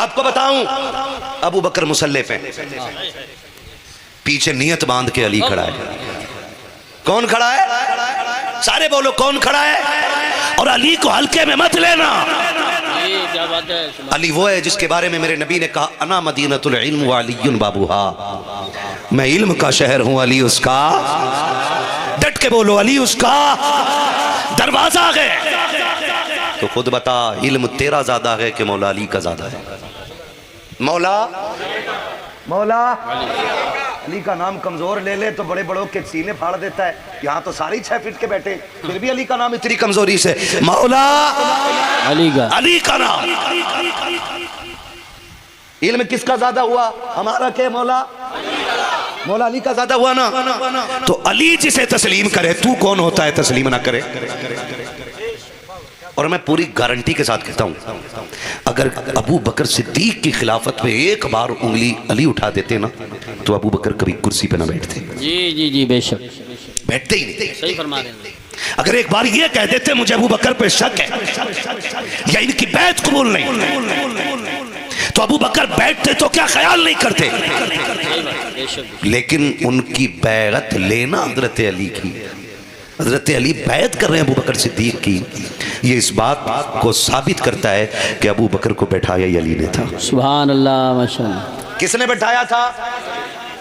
आपको बताऊं, अबू बकर मुसल्ले पे, पीछे नियत बांध के अली खड़ा है। कौन खड़ा है? सारे बोलो कौन खड़ा है? और अली को हल्के में मत लेना। क्या बात है? अली वो है जिसके बारे में मेरे नबी ने कहा, अना मदीनतुल इल्म व अलीयुन बाबूहा, मैं इल्म का शहर हूं, अली उसका। डट के बोलो, अली उसका दरवाजा है। तो खुद बता, इल्म तेरा ज्यादा है कि मौला अली का ज्यादा है? मौला अली का नाम कमजोर ले ले तो बड़े बड़ों के सीने फाड़ देता है। यहाँ तो सारी 6 फीट के बैठे, फिर भी अली का नाम इतनी कमजोरी से। मौला अली का नाम। इल्म किसका ज्यादा हुआ? हमारा के मौला अली का ज्यादा हुआ ना। तो अली जिसे तस्लीम करे, तू कौन होता है तस्लीम ना करे? और मैं पूरी गारंटी के साथ कहता हूं, अगर अबू बकर सिद्दीक की खिलाफत पे एक बार उंगली अली उठा देते ना, तो अबू बकर कभी कुर्सी पे ना बैठते। जी जी जी, बेशक बैठते ही नहीं। सही फरमा रहे हैं। अगर एक बार ये कह देते मुझे अबू बकर पे शक है या इनकी बैत कबूल नहीं, तो अबू बकर बैठते तो क्या ख्याल नहीं करते। लेकिन उनकी बैत लेना हजरत अली की, हजरत अली बैत कर रहे हैं अबू बकर सिद्दीक की, ये इस बात को साबित करता है कि अबू बकर को बैठाया ही अली ने था। सुभान अल्लाह, माशाअल्लाह। किसने बैठाया था?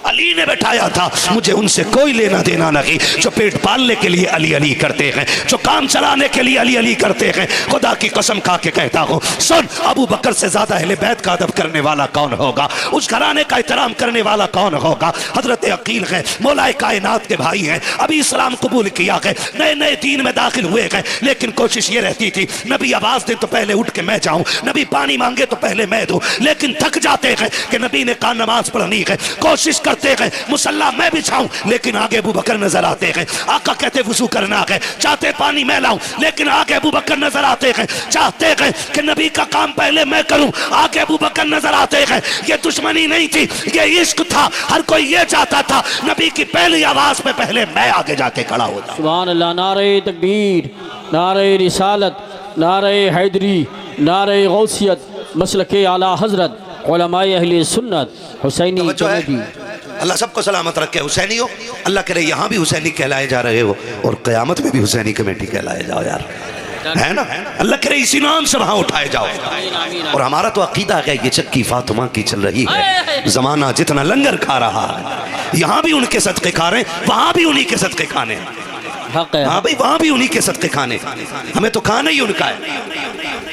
अली ने बैठाया था। मुझे उनसे कोई लेना देना नहीं जो पेट पालने के लिए अली अली करते हैं, जो काम चलाने के लिए अली अली करते हैं। खुदा की कसम खा के कहता हूँ, सुन, अबू बकर से ज्यादा अहले बैत का अदब करने वाला कौन होगा? उस घराने का एहतराम करने वाला कौन होगा? हजरत अकील है, मौलाए कायनात के भाई हैं, अभी इस्लाम कबूल किया है, नए नए दीन में दाखिल हुए हैं, लेकिन कोशिश ये रहती थी, नबी आवाज दे तो पहले उठ के मैं जाऊं, नबी पानी मांगे तो पहले मैं दूं। लेकिन थक जाते हैं कि नबी ने कहा नमाज पढ़नी है, कोशिश करते हैं मुसल्ला मैं बिछाऊं, लेकिन आगे अबू बकर नजर आते हैं। आका कहते वुजू करना है, चाहते पानी मैं लाऊं, लेकिन आगे अबू बकर नजर आते हैं। चाहते हैं कि नबी का काम पहले मैं करूं, आगे अबू बकर नजर आते हैं। ये दुश्मनी नहीं थी, ये इश्क था। हर कोई ये चाहता था नबी की पहली आवाज पे पहले मैं आगे जाके खड़ा होता। सुभान अल्लाह। नारे तकबीर, नारे रिसालत, नारे हैदरी, नारे गौसियत, मसलके आला हजरत, उलमाए अहले सुन्नत, हुसैनी कमेटी। अल्लाह सबको सलामत रखे। हुसैनी हो, अल्लाह करे यहाँ भी हुसैनी कहलाए जा रहे हो और क़यामत में भी हुसैनी कमेटी कहलाए जाओ यार, है ना? अल्लाह करे इसी नाम से वहाँ उठाए जाओ। और हमारा तो अकीदा है ये चक्की फातिमा की चल रही है, जमाना जितना लंगर खा रहा है, यहाँ भी उनके सदके खा रहे हैं, वहाँ भी उन्हीं के सदके खाने। हाँ भाई, वहाँ भी उन्हीं के सदके खाने, हमें तो खाना ही उनका है।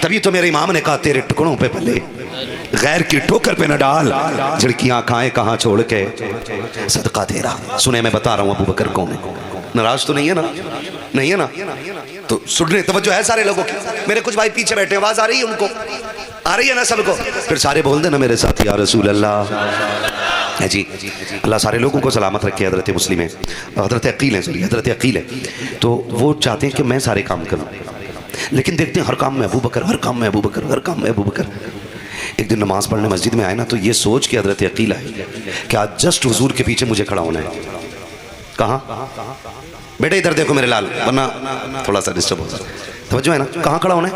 तभी तो मेरे इमाम ने कहा, तेरे टुकड़ों पे पले गैर की ठोकर पे न डाल, झिड़कियां खाए कहाँ छोड़ के सदका तेरा। सुने, मैं बता रहा हूँ अबू बकर कौन है। नाराज तो नहीं है ना? नहीं है ना? तो सुनने तवज्जो है सारे लोगों की। मेरे कुछ भाई पीछे बैठे, आवाज आ रही है उनको? आ रही है ना सबको? फिर सारे बोल देना मेरे साथ, या रसूल अल्लाह है जी। अल्लाह सारे लोगों को सलामत रखे। हजरत मुस्लिम है, हजरत अकील है, सॉरी हजरत अकील है, तो वो चाहते हैं कि मैं सारे काम करूँ, लेकिन देखते हैं हर काम में अबू बकर, हर काम में अबू बकर, हर काम में अबू बकर। एक दिन नमाज पढ़ने मस्जिद में आए ना, तो ये सोच के हजरत अकील आए कि आज जस्ट हुजूर के पीछे मुझे खड़ा होना है। कहाँ? बेटा इधर देखो मेरे लाल, वरना थोड़ा सा डिस्टर्ब हो जाए। समझो है ना, कहाँ खड़ा होना है?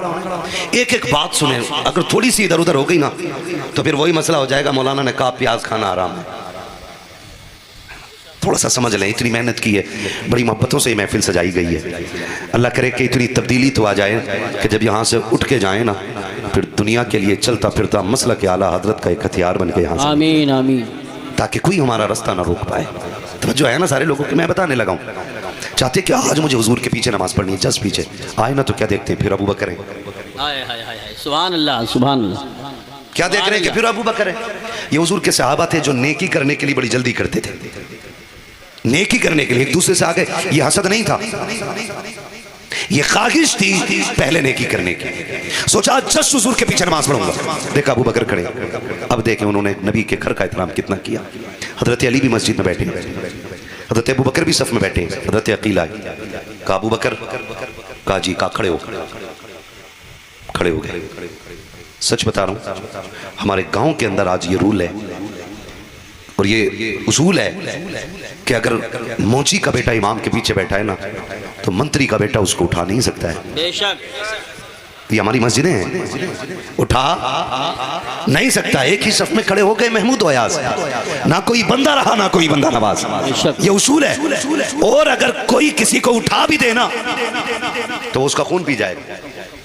एक एक बात सुने, अगर थोड़ी सी इधर उधर हो गई ना, तो फिर वही मसला हो जाएगा, मौलाना ने कहा प्याज खाना आराम है। थोड़ा सा समझ लें, इतनी मेहनत की है, बड़ी मोहब्बतों से ये महफिल सजाई गई है। अल्लाह करे कि इतनी तब्दीली तो आ जाए कि जब यहाँ से उठ के जाए ना, फिर दुनिया के लिए चलता फिरता मसला के आला हजरत का एक हथियार बन के यहाँ से, आमीन आमीन, ताकि कोई हमारा रास्ता ना रोक पाए। तो जो है ना सारे लोगों को मैं बताने लगा हूँ, चाहते कि आज मुझे हुजूर के पीछे नमाज पढ़नी है, जस्ट पीछे आए ना तो क्या देखते हैं? फिर अबू बकर है। सुभान अल्लाह, सुभान अल्लाह। क्या देख रहे हैं कि फिर अबू बकर है? ये हुजूर के सहाबा थे जो नेकी करने के लिए बड़ी जल्दी करते थे, नेकी करने के लिए एक दूसरे से आगे। ये हसद नहीं था, ये ख्वाहिश थी पहले नेकी करने की। सोचा जस्ट हुजूर के पीछे नमाज पढ़ूंगा। देखा अबू बकर खड़े, अब देखें उन्होंने नबी के घर का एहतराम कितना किया। हजरत अली भी मस्जिद में बैठे, हजरत अबू बकर भी सफ में बैठे। हजरत अकील आए, कहा अबू बकर, कहा जी, कहा खड़े हो, खड़े हो गए। सच बता रहा हूँ, हमारे गांव के अंदर आज ये रूल है और ये उसूल है कि अगर मौची का बेटा इमाम के पीछे बैठा है ना, तो मंत्री का बेटा उसको उठा नहीं सकता है। बेशक ये हमारी मस्जिदें हैं। उठा नहीं सकता। एक ही सफ में खड़े हो गए महमूद अयाज, ना कोई बंदा रहा ना कोई बंदा नवाज। ये उसूल है। और अगर कोई किसी को उठा भी देना तो उसका खून पी जाएगा।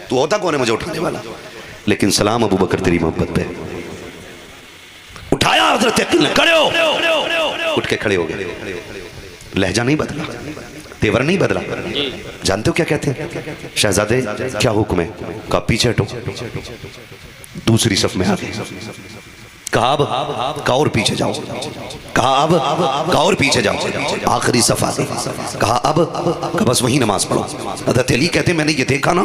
तू होता कौन है मुझे उठाने वाला? लेकिन सलाम अबू बकर तेरी मोहब्बत पे। उठाया हजरत अकील ने, खड़े हो। उठ के खड़े हो गए। लहजा नहीं बदला, तेवर नहीं बदला। जानते हो क्या कहते हैं? शहजादे क्या हुक्म है? कहा पीछे हटो। दूसरी सफ में आ गए। कहा अब का और पीछे जाओ। कहा अब का और पीछे जाओ। आखिरी सफ आ गई। कहा अब बस वही नमाज पढ़ो। हज़रत अली कहते मैंने ये देखा ना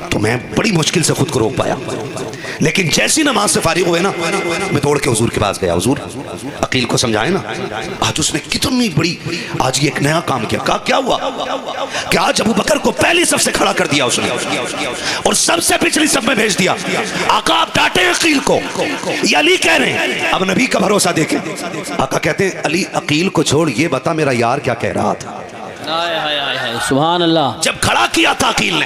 तो मैं बड़ी मुश्किल से खुद को रोक पाया, लेकिन जैसी नमाज से फारिग हुए ना मैं दौड़ के हुजूर के पास गया। हुजूर अकील को समझाए ना। आज उसने कितनी बड़ी आज ये एक नया काम किया। कहा क्या हुआ? कि आज अबू बकर को पहली सफ से खड़ा कर दिया उसने और सबसे पिछली सफ में भेज दिया। आका आप डांटे अकील को, ये अली कह रहे हैं। अब नबी का भरोसा देखें। आका कहते हैं अली अकील को छोड़, ये बता मेरा यार क्या कह रहा था। सुभान अल्लाह। जब खड़ा किया था अकील ने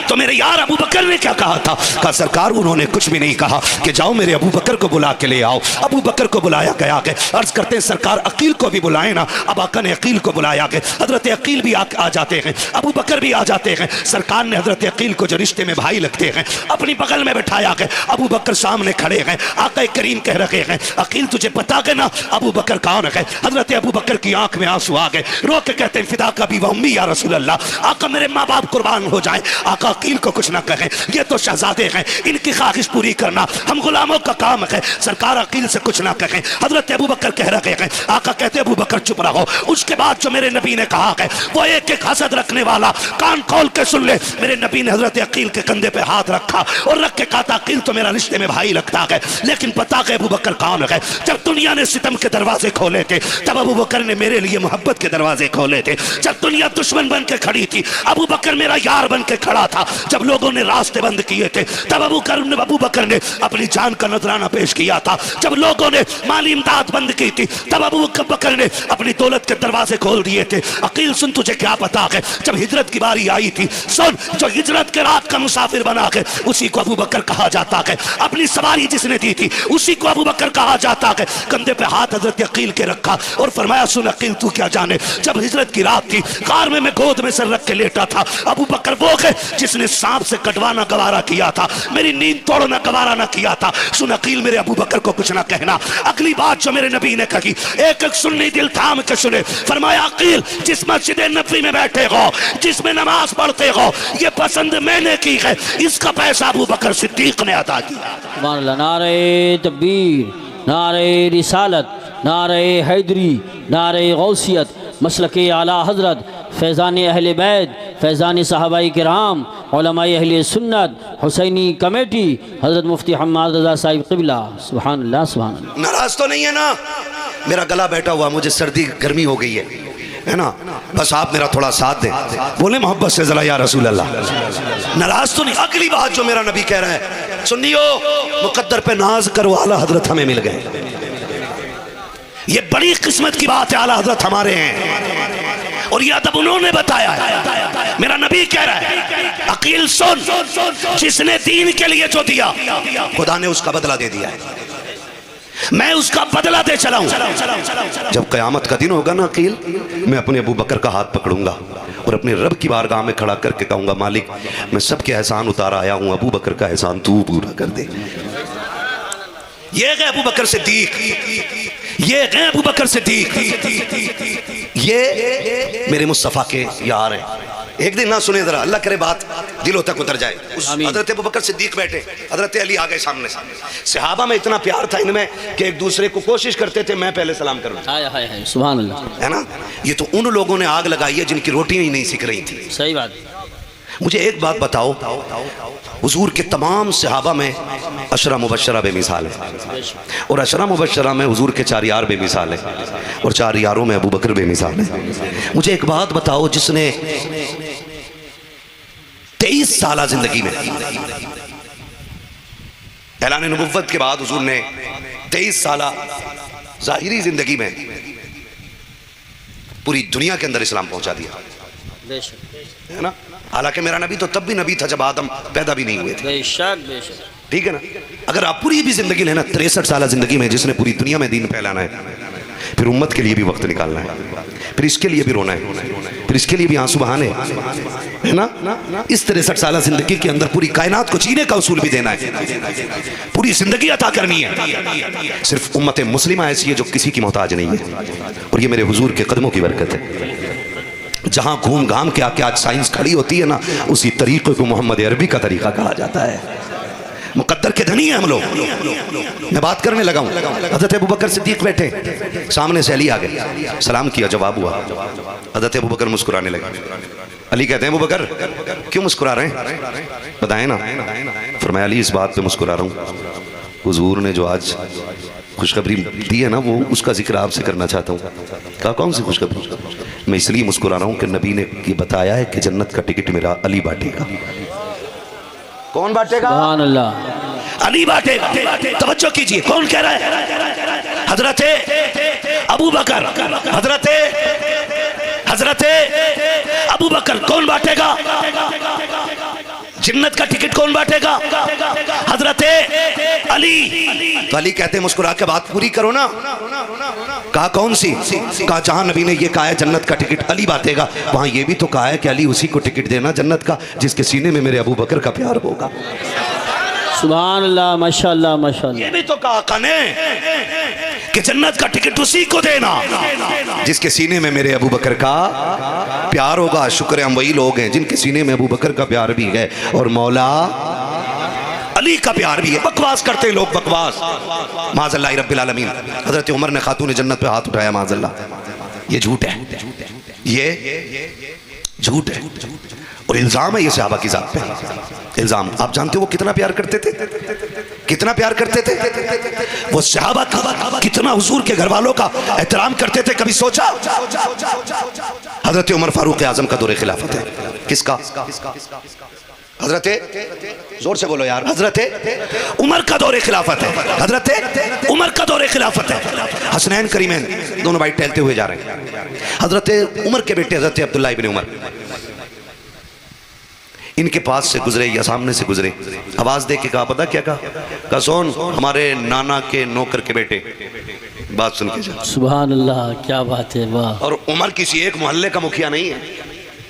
तो मेरे यार अबू बकर ने क्या कहा था? कहा सरकार उन्होंने कुछ भी नहीं कहा कि जाओ मेरे अबू बकर को बुला के ले आओ। अबू बकर को बुलाया गया। अर्ज करते हैं सरकार अकील को भी बुलाए ना। अब आका ने अकील को बुलाया गया। हजरत अकील भी आ जाते हैं, अबू बकर भी आ जाते हैं। सरकार ने हजरत अकील को जो रिश्ते में भाई लगते हैं अपनी बगल में बैठाया गया। अबू बकर सामने खड़े हैं। आका करीम कह रहे हैं अकील तुझे पता है ना अबू बकर कौन है? हजरत अबू बकर की आंख में आंसू आ गए। रो के कहते हैं फिदा का भी वम्मी या रसूल अल्लाह, आका मेरे माँ बाप कुर्बान हो जाए। आका अकील को कुछ ना कहें, ये तो शहजादे हैं, इनकी ख्वाहिश पूरी करना हम गुलामों का काम है। सरकार अकील से कुछ ना कहें। हजरत अबू बकर कह रहे हैं। आका कहते अबू बकर चुप रहो। उसके बाद जो मेरे नबी ने कहा है वो एक एक हसद रखने वाला कान खोल के सुन ले। मेरे नबी ने हजरत अकील के कंधे पे हाथ रखा और रख के कहा था अकील तो मेरा रिश्ते में भाई लगता है, लेकिन पता है अबू बकर कौन है? जब दुनिया ने सितम के दरवाजे खोले थे तब अबू बकर ने मेरे लिए मोहब्बत के दरवाजे खोले थे। जब दुनिया दुश्मन बन के खड़ी थी अबू बकर मेरा यार बन के खड़ा था। जब लोगों ने रास्ते बंद किए थे तब अबू बकर ने अपनी जान का नजराना पेश किया था। जब लोगों ने माली इमदाद बंद की थी तब अबू बकर ने अपनी दौलत के दरवाजे खोल दिए थे। अकील सुन तुझे क्या पता है जब हिजरत की बारी आई थी, सुन जो हिजरत के रात का मुसाफिर बना के उसी को अबू बकर कहा जाता है। अपनी सवारी जिसने दी थी उसी को अबू बकर कहा जाता है। कंधे पे हाथ हजरत अकील के रखा और फरमाया सुन अकील तू क्या जाने जब हिजरत की रात थी कार में मैं गोद में सर रख के लेटा था। अबू बकर वो है जिसने सांप से कटवाना गवारा किया था, मेरी नींद तोड़ना गवारा ना किया था। सुन अकील मेरे अबू बकर को कुछ ना कहना। अगली बात जो मेरे नबी ने कही एक एक सुन्नी दिल थाम के सुने। फरमाया अकील जिस मस्जिद नबी में बैठे हो जिसमें नमाज पढ़ते हो ये पसंद मैंने की है, इसका पैसा अबू बकर सिद्दीक ने अदा किया। नारे तकबीर, नारे रिसालत, नारे हैदरी, नारे गौसियत, मसलके आला हजरत, फैज़ान अहले बैत, फैज़ान सहाबाई किराम, उलमाए अहले सुन्नत, हुसैनी कमेटी, हज़रत मुफ्ती हम्माद रज़ा साहिब क़िबला। सुभान अल्लाह सुभान अल्लाह। नाराज तो नहीं है ना? मेरा गला बैठा हुआ, मुझे सर्दी गर्मी हो गई है ना? बस आप मेरा थोड़ा साथ दें, बोले मोहब्बत से ज़रा या रसूल अल्लाह। नाराज तो नहीं। अगली बात जो मेरा नबी कह रहा है सुनियो, मुकद्दर पे नाज करो आला हजरत हमें मिल गए। ये बड़ी किस्मत की बात है, आला हजरत हमारे हैं और ये अदब उन्होंने बताया है। मेरा नबी कह रहा है अकील सुन जिसने दीन के लिए जो दिया खुदा ने उसका बदला दे दिया है, मैं उसका बदला दे चला हूं। जब कयामत का दिन होगा ना अकील, मैं अपने अबू बकर का हाथ पकड़ूंगा और अपने रब की बारगाह में खड़ा करके कहूंगा मालिक मैं सबके एहसान उतार आया हूं, अबू बकर का एहसान तू पूरा कर दे। ये है अबू बकर सिद्दीक, ये है अबू बकर सिद्दीक, ये मेरे मुस्तफ़ा के यार हैं। एक दिन ना सुने जरा, अल्लाह करे बात दिलों तक उतर जाए। उस हजरत अबू बकर सिद्दीक बैठे, हजरत अली आ गए सामने। सहाबा में इतना प्यार था इनमें कि एक दूसरे को कोशिश करते थे मैं पहले सलाम करूं। सुभान अल्लाह, है ना? ये तो उन लोगों ने आग लगाई है जिनकी रोटी ही नहीं सीख रही थी। सही बात। मुझे एक बात बताओ, हुजूर के तमाम सहाबा में अशरा मुबशरा बेमिसाल है और अशरा मुबशरा में हुजूर के 4 यार बेमिसाल है और 4 यारों में अबू बकर बेमिसाल है। मुझे एक बात बताओ, जिसने 23 साल जिंदगी में ऐलान नबुव्वत के बाद हुजूर ने 23 साल जाहिरी जिंदगी में पूरी दुनिया के अंदर इस्लाम पहुंचा दिया, है ना? हालांकि मेरा नबी तो तब भी नबी था जब आदम पैदा भी नहीं हुए थे। बेशक बेशक। ठीक है ना। अगर आप पूरी भी जिंदगी लेना 63 साल जिंदगी में जिसने पूरी दुनिया में दीन फैलाना है, फिर उम्मत के लिए भी वक्त निकालना है, फिर इसके लिए भी रोना है, फिर इसके लिए भी आंसू बहाने है ना। इस 63 साल जिंदगी के अंदर पूरी कायनात को जीने का उसूल भी देना है, पूरी जिंदगी अता करनी है। सिर्फ उम्मत मुस्लिमा ऐसी है जो किसी की मोहताज नहीं है, और ये मेरे हुजूर के कदमों की बरकत है। जहां घूम घाम के आके आज साइंस खड़ी होती है ना, उसी तरीके को मोहम्मद अरबी का तरीका कहा जाता है। मुकद्दर के धनी है हम लोग। मैं बात करने लगा हूं, हज़रत अबू बकर सिद्दीक बैठे, सामने से अली आ गए, सलाम किया, जवाब हुआ। हज़रत अबू बकर मुस्कुराने लगे। अली कहते हैं अबू बकर क्यों मुस्कुरा रहे हैं, बताएं ना। फरमाया अली इस बात पे मुस्कुरा रहा हूँ, हुजूर ने जो आज खुशखबरी दी है ना, वो उसका जिक्र आपसे करना चाहता हूँ। कहा कौन सी खुशखबरी? मैं इसलिए मुस्कुरा रहा हूँ कि नबी ने ये बताया है कि जन्नत का टिकट मेरा अली बांटेगा। कौन बांटेगा? सुभान अल्लाह। अली बांटेगा। तवज्जो कीजिए, कौन कह रहा है? हजरत अबू बकर, हजरत अबू बकर। कौन बांटेगा जन्नत का टिकट? कौन बांटेगा? हजरत अली। तो अली कहते हैं मुस्कुरा के बात पूरी करो ना। कहा कौन सी? कहा जहां नबी ने ये कहा है जन्नत का टिकट अली बांटेगा, वहां ये भी तो कहा है कि अली उसी को टिकट देना जन्नत का जिसके सीने में मेरे अबू बकर का प्यार होगा। सुभान अल्लाह, माशाअल्लाह माशाअल्लाह। ये भी तो कहा कने कि जन्नत का टिकट उसी को देना जिसके सीने में मेरे अबू बकर का प्यार होगा। शुक्र है हम वही लोग हैं जिनके सीने में अबू बकर का प्यार भी है और मौला अली का प्यार भी है। बकवास करते हैं लोग, बकवास। माज़अल्लाह रब्बिल आलमीन। हजरत उमर ने खातून जन्नत पे हाथ उठाया, माज़अल्लाह। ये झूठ है, ये झूठ है और इल्जाम है ये सहाबा की जात पे। इल्जाम। आप जानते हो वो कितना प्यार करते थे, कितना प्यार करते थे वो सहाबा का, कितना हुजूर के घर वालों का एहतराम करते थे। कभी सोचा? हजरत उमर फारूक आजम का दौरे खिलाफत है। किसका? हजरत, जोर से बोलो यार, हजरत उमर का दौरे खिलाफत है। हजरत उमर का दौरे खिलाफत है। हसनैन करीमैन दोनों भाई टहलते हुए जा रहे हैं। हजरत उमर के बेटे हजरत अब्दुल्लाह इब्न उमर इनके पास से गुजरे या सामने से गुजरे, आवाज दे के कहा, पता क्या कहा? सुन हमारे नाना के नौकर के बेटे, बात सुन के जा। सुभान अल्लाह, क्या बात है, वाह। और उमर किसी एक मोहल्ले का मुखिया नहीं है,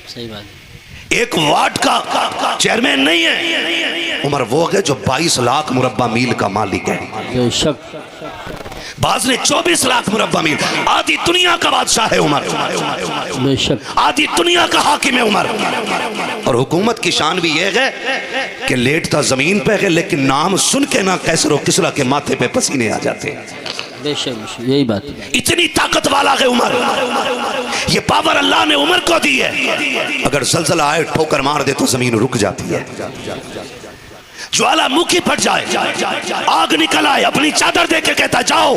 सही बात, एक वार्ड का चेयरमैन नहीं है। उमर वो है जो 22 लाख मुरब्बा मील का मालिक है। बेशक। बाज ने 24 लाख मुरब्बा मील, आधी दुनिया का बादशाह है उमर, बेशक, आधी दुनिया का हाकिम है उमर। और हुकूमत की शान भी ये है कि लेटता जमीन पे है लेकिन नाम सुन के ना कैसर और किसरा के माथे पे पसीने आ जाते हैं। बेशक, यही बात। इतनी ताकत वाला है उमर, ये पावर अल्लाह ने उमर को दी है। अगर जलजला आए ठोकर मार दे तो जमीन रुक जाती है, ज्वालामुखी फट जाए, आग निकल आए, अपनी चादर देख के कहता जाओ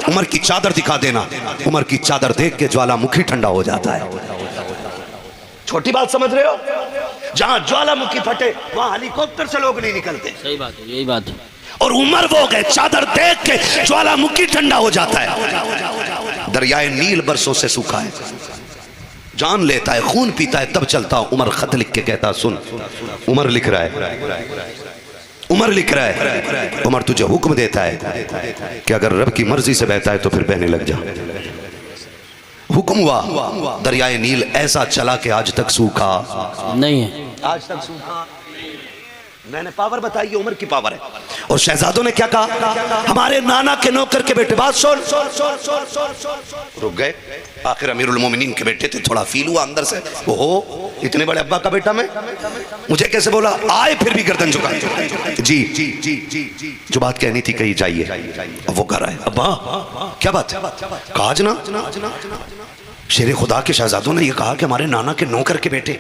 उमर की चादर दिखा देना। उमर की चादर देख के ज्वालामुखी ठंडा हो जाता है। छोटी बात समझ रहे हो? जहां ज्वालामुखी फटे वहां हेलीकॉप्टर से लोग नहीं निकलते। सही बात है, यही बात है। और उमर वो गए, चादर देख के ज्वालामुखी ठंडा हो जाता है। दरियाए नील बरसों से सूखा है, जान लेता है, खून पीता है, तब चलता। उमर खत लिख के कहता, सुन उमर लिख रहा है, उमर लिख रहा है, उमर तुझे हुक्म देता है कि अगर रब की मर्जी से बहता है तो फिर बहने लग जा। हुक्म हुआ, दरियाए नील ऐसा चला कि आज तक सूखा नहीं है, आज तक सूखा। मैंने पावर बताई, उमर की पावर है। और शहजादों ने क्या कहा? हमारे नाना के नौकर के बेटे, बात सुन। रुक गए। आखिर अमीरुल मोमिनीन के बेटे थे, थोड़ा फील हुआ अंदर से, ओहो इतने बड़े अब्बा का बेटा मैं, मुझे कैसे बोला? आए फिर भी गर्दन झुका। जी जी जी जी, जो बात कहनी थी कही जाइए। अब वो कर रहा है, अब्बा क्या बात? कहा ना शेर खुदा के शहजादों ने यह कहा कि हमारे नाना के नौकर के बेटे।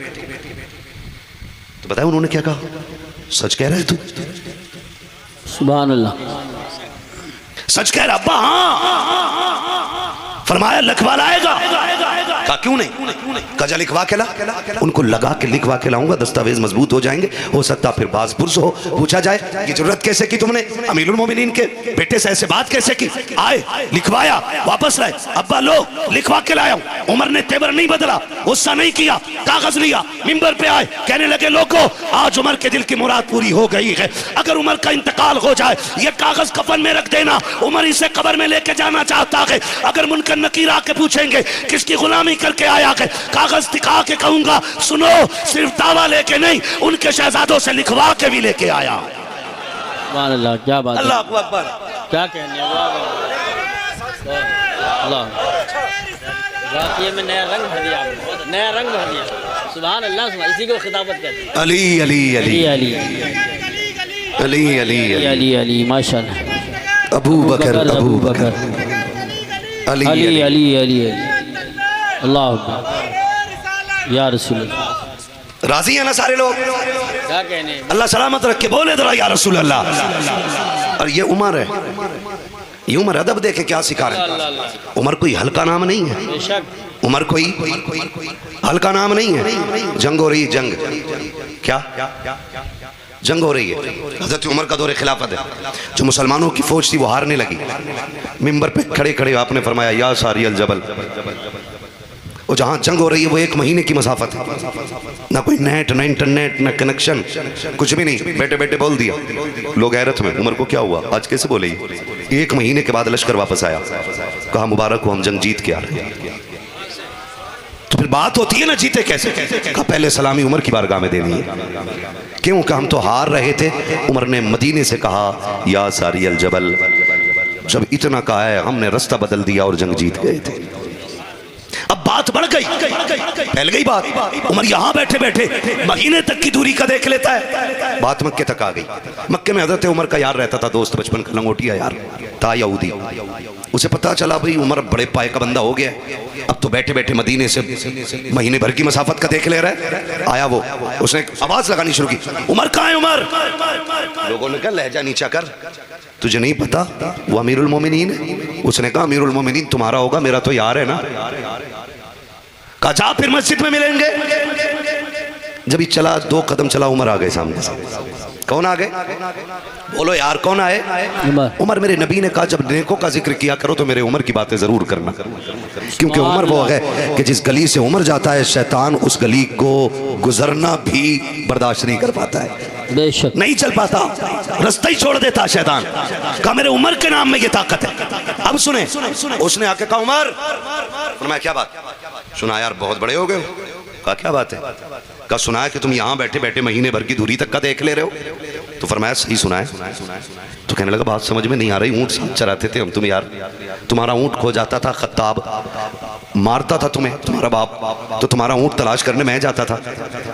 तो बताया उन्होंने क्या कहा? सच कह रहे तू? सुभान अल्लाह, सच कह रहा अब्बा? हाँ। फरमाया लखवाला आएगा, कहा क्यों नहीं? कहा लिखवा के ला। उनको लगा के लिखवा के लाऊंगा, दस्तावेज मजबूत हो जाएंगे, हो सकता फिर बाज पुरस हो, पूछा जाए ये जरूरत कैसे की तुमने, अमीरुल मोमिनीन के बेटे से ऐसे बात कैसे की? आए, लिखवाया, वापस लाए, अब्बा लो लिखवा के लाया हूं। उमर ने तेवर नहीं बदला, गुस्सा नहीं किया, कागज लिया, मिंबर पे आए, कहने लगे लोगों आज उमर के दिल की मुराद पूरी हो गई है, अगर उमर का इंतकाल हो जाए ये कागज कफन में रख देना, उमर इसे कब्र में लेके जाना चाहता है, अगर मुनकर नकीर आके पूछेंगे किसकी गुलामी करके आया है, कागज दिखा के कहूंगा सुनो सिर्फ दावा लेके नहीं उनके शहजादों से लिखवा के भी लेके आया। अल्लाह क्या बात है, अल्लाह अकबर, क्या कहने अल्लाह वाकई में नया रंग भर दिया, नया रंग भर दिया। सुभान अल्लाह, सुभान, इसी को खिताबत कहते हैं। अली अली अली अली अली अली अली अली माशाअल्लाह, अबू बकर अबू बकर अली अली अली अली अल्लाह अकबर या रसूल अल्लाह। राजी है ना सारे लोग? क्या कहने, अल्लाह सलामत रखे, बोले जरा या रसूल अल्लाह। और ये उमर है, ये उमर अदब देखे क्या सिखा रहे हैं। उमर कोई हल्का नाम नहीं है, बेशक उमर कोई हल्का नाम नहीं है। जंग हो रही है, जंग क्या जंग हो रही है। हजरत उमर का दौरे खिलाफत है, जो मुसलमानों की फौज थी वो हारने लगी। मिंबर पे खड़े खड़े आपने फरमाया या सारी अल जबल, और जहाँ जंग हो रही है वो 1 महीने की मसाफत है, ना कोई नेट ना इंटरनेट ना कनेक्शन, कुछ भी नहीं, बैठे बैठे बोल दिया। लोग हैरत में, उमर को क्या हुआ आज कैसे बोले? 1 महीने के बाद लश्कर वापस आया, कहा मुबारक हो हम जंग जीत के आ रहे हैं। तो फिर बात होती है ना जीते कैसे? कहा पहले सलामी उमर की बारगाह में देनी है। क्यों? कि हम तो हार रहे थे। उमर ने मदीने से कहा या सारी अल जबल, जब इतना कहा है हमने रास्ता बदल दिया और जंग जीत गए थे। अब बात बढ़ गई, फैल गई बात। उमर यहां बैठे बैठे महीने तक की दूरी का देख लेता है, बात मक्के तक आ गई। मक्के में हजरत उमर का यार रहता था, दोस्त बचपन का, लंगोटिया यार था यहूदी। उसे पता चला भाई उमर बड़े पाए का बंदा हो गया, अब तो बैठे बैठे मदीने से महीने भर की मसाफत का देख ले रहा है। आया वो, उसने आवाज लगानी शुरू की, उमर कहाँ है उमर? लोगों ने कहा लहजा नीचा कर, तुझे नहीं पता वो अमीरुल मोमिनीन है? उसने कहा अमीरुल मोमिनीन तुम्हारा होगा, मेरा तो यार है ना। कहा जा फिर मस्जिद में मिलेंगे। जब ही चला 2 कदम चला, उमर आ गए सामने से। कौन आ गए? बोलो यार कौन आए? उमर। मेरे नबी ने कहा जब नेकों का जिक्र किया करो तो मेरे उमर की बातें जरूर करना, क्योंकि उमर वो है कि जिस गली से उमर जाता है शैतान उस गली को गुजरना भी बर्दाश्त नहीं कर पाता है, बेशक नहीं चल पाता, रास्ता ही छोड़ देता शैतान। कहा मेरे उमर के नाम में ये ताकत है। अब सुने, उसने आके कहा उमर, मैं क्या बात? सुना यार बहुत बड़े हो गए। कहा क्या बात है? कहा सुना है कि तुम यहाँ बैठे बैठे महीने भर की दूरी तक का देख ले रहे हो। तो फरमाया सही सुना है। तो कहने लगा बात समझ में नहीं आ रही, ऊँट साथ चराते थे हम, तुम यार तुम्हारा ऊँट खो जाता था, खत्ताब मारता था तुम्हें तुम्हारा बाप, तो तुम्हारा ऊँट तलाश करने मैं जाता था।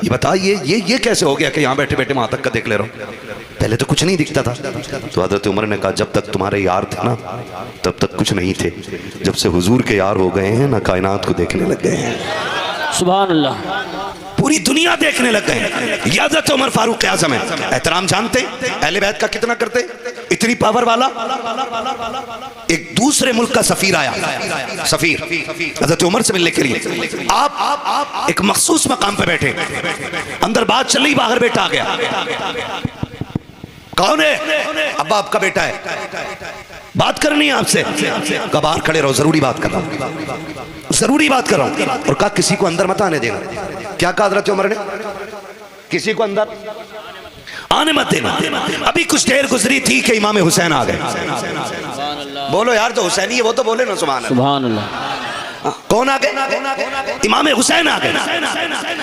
ये बता ये कैसे हो गया कि यहाँ बैठे बैठे वहाँ तक का देख ले रहा हूँ? पहले तो कुछ नहीं दिखता था। तो हज़रत उमर ने कहा जब तक तुम्हारे यार थे ना तब तक कुछ नहीं थे, जब से हुजूर के यार हो गए हैं ना कायनात को देखने लग गए हैं। सुभान अल्लाह, पूरी दुनिया देखने लग गए हैं। ये हज़रत उमर फारूक आज़म है। एहतराम जानते अहले बैत का कितना करते? इतनी पावर वाला एक दूसरे मुल्क का सफीर आया, सफीर हज़रत उमर से मिलने के लिए। आप एक मखसूस मकाम पे बैठे, अंदर बात चल रही, बाहर बेटा आ गया। कौन है? अब्बा आपका बेटा है, बात करनी है आपसे। कब बाहर खड़े रहो, जरूरी बात कर रहा हूं, जरूरी बात कर रहा हूं। और कहा किसी को अंदर मत आने देना। क्या कहा हज़रत उमर ने? किसी को अंदर आने मत देना। अभी कुछ देर गुजरी थी कि इमाम हुसैन आ गए। बोलो यार जो हुसैनी है वो तो बोले ना सुभान अल्लाह। कौन आ गए? इमाम हुसैन आ गए।